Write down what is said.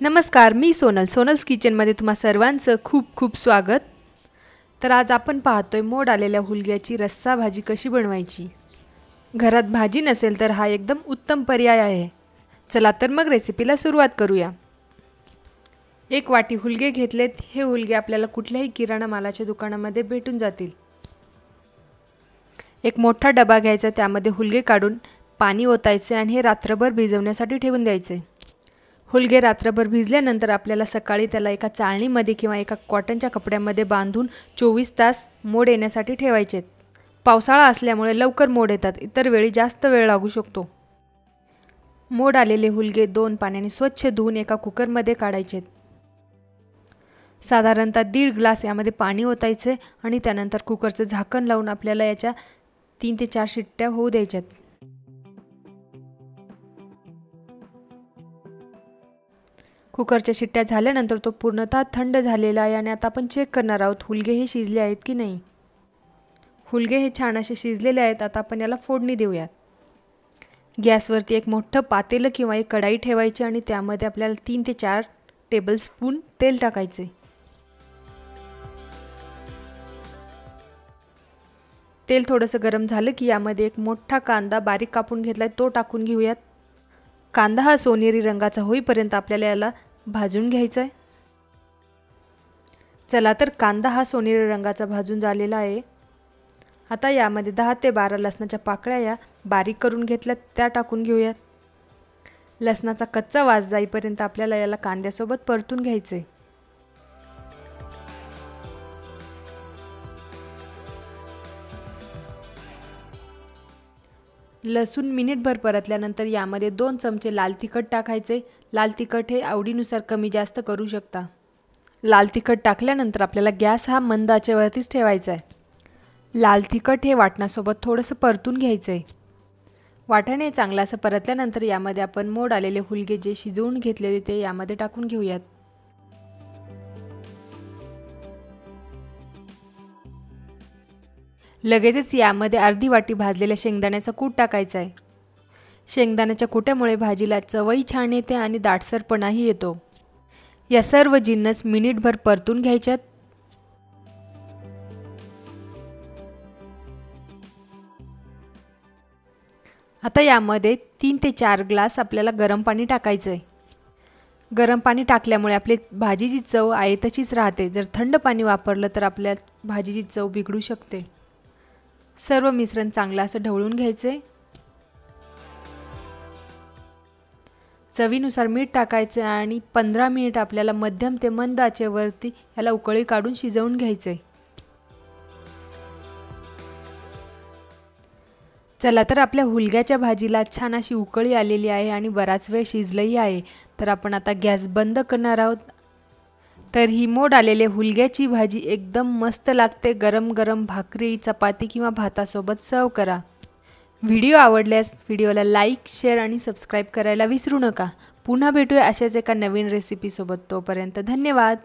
नमस्कार, मी सोनल्स किचनमध्ये तुम्हा सर्वांचं खूप खूप स्वागत। तर आज आपण पाहतोय मोड आलेल्या हुलग्याची रस्सा भाजी कशी बनवायची। घरात भाजी नसेल तर हा एकदम उत्तम पर्याय आहे। चला तर मग रेसिपीला सुरुवात करूया। एक वाटी हुलगे घेतलेत। हे हुलगे आपल्याला कुठल्याही किराणा मालाच्या दुकानामध्ये भेटून जातील। एक मोठा डबा घ्यायचा, त्यामध्ये हुलगे काढून पाणी ओतायचे आणि हे रात्रभर भिजवण्यासाठी ठेवून द्यायचे। हुलगे रात्रभर भिजल्यानंतर आपल्याला सकाळी त्याला एका चाळणीमध्ये किंवा एका कॉटनच्या कपड्यामध्ये बांधून 24 तास मोड येण्यासाठी ठेवायचे। पावसाळा असल्यामुळे लवकर मोड येतात, इतर वेळी जास्त वेळ लागू शकतो। मोड आलेले हुलगे 2 पाण्याने स्वच्छ धुवून एका कुकरमध्ये काढायचे। साधारणतः 1.5 ग्लास यामध्ये पाणी ओतायचे आणि त्यानंतर कुकरचं झाकण लावून आपल्याला याच्या 3 ते 4 शिट्ट्या होऊ द्यायच्यात। कुकरच्या शिट्ट्या झाल्यानंतर तो पूर्णतः थंड झालेला आहे आणि आता आपण चेक करणार आहोत हुलगे हे शिजले आहेत की नाही। हुलगे हे छान असे शिजलेले आहेत। आता आपण याला फोडणी देऊयात। गॅसवरती एक मोठं पातेलं किंवा एक कढाई ठेवायची आणि त्यामध्ये आपल्याला 3 ते 4 टेबलस्पून तेल टाकायचे। तेल थोडंसं गरम झालं की यामध्ये एक मोठा कांदा बारीक कापून घेतलाय तो टाकून घेऊयात। कांदा हा सोनेरी रंगाचा होईपर्यंत आपल्याला याला भाजून घ्यायचा आहे। चला तर कांदा हा सोनेरी रंगाचा भाजून झालेला आहे। आता यामध्ये 10 ते 12 लसणाच्या पाकळ्या या बारीक करून घेतल्यात त्या टाकून घेऊयात। लसणाचा कच्चा वास जाईपर्यंत आपल्याला याला कांद्यासोबत परतून घ्यायचे। लसूण मिनिटभर परतल्यानंतर यामध्ये 2 चमचे लाल तिखट टाकायचे। लाल तिखट हे आवडीनुसार कमी जास्त करू शकता। लाल तिखट टाकल्यानंतर आपल्याला गॅस हा मंद आचेवरतीच ठेवायचा आहे। लाल तिखट हे वाटणासोबत थोडंसं परतून घ्यायचं आहे। वाटणे चांगलं असं परतल्यानंतर यामध्ये आपण मोड आलेले हुलगे जे शिजवून घेतलेले ते यामध्ये टाकून घेऊयात। लगेचच यामध्ये अर्धी वाटी भाजलेल्या शेंगदाण्याचा कूट टाकायचा आहे। शेंगदाण्याच्या कुट्यामुळे भाजीला चवही छान येते आणि दाटसरपणाही येतो। या सर्व जिन्नस मिनिटभर परतून घ्यायच्यात। आता यामध्ये 3 ते 4 ग्लास आपल्याला गरम पाणी टाकायचं आहे। गरम पाणी टाकल्यामुळे आपली भाजीची चव आहे तशीच राहते। जर थंड पाणी वापरलं तर आपल्या भाजीची चव बिघडू शकते। सर्व मिश्रण चांगलं असं ढवळून घ्यायचे। चवीनुसार मीठ टाकायचे आणि 15 मिनिट आपल्याला मध्यम ते मंद आचेवरती याला उकळी काढून शिजवून घ्यायचे। चला तर आपल्या हुलग्याच्या भाजीला छान अशी उकळी आलेली आहे आणि बराच वेळ शिजलंही आहे। तर आपण आता गॅस बंद करणार आहोत। तर ही मोड आलेले हुलग्याची भाजी एकदम मस्त लागते। गरम गरम भाकरी, चपाती किंवा भातासोबत सर्व करा। व्हिडिओ आवडल्यास व्हिडिओला लाईक, शेअर आणि सबस्क्राईब करायला विसरू नका। पुन्हा भेटूया अशाच एका नवीन रेसिपीसोबत। तोपर्यंत धन्यवाद।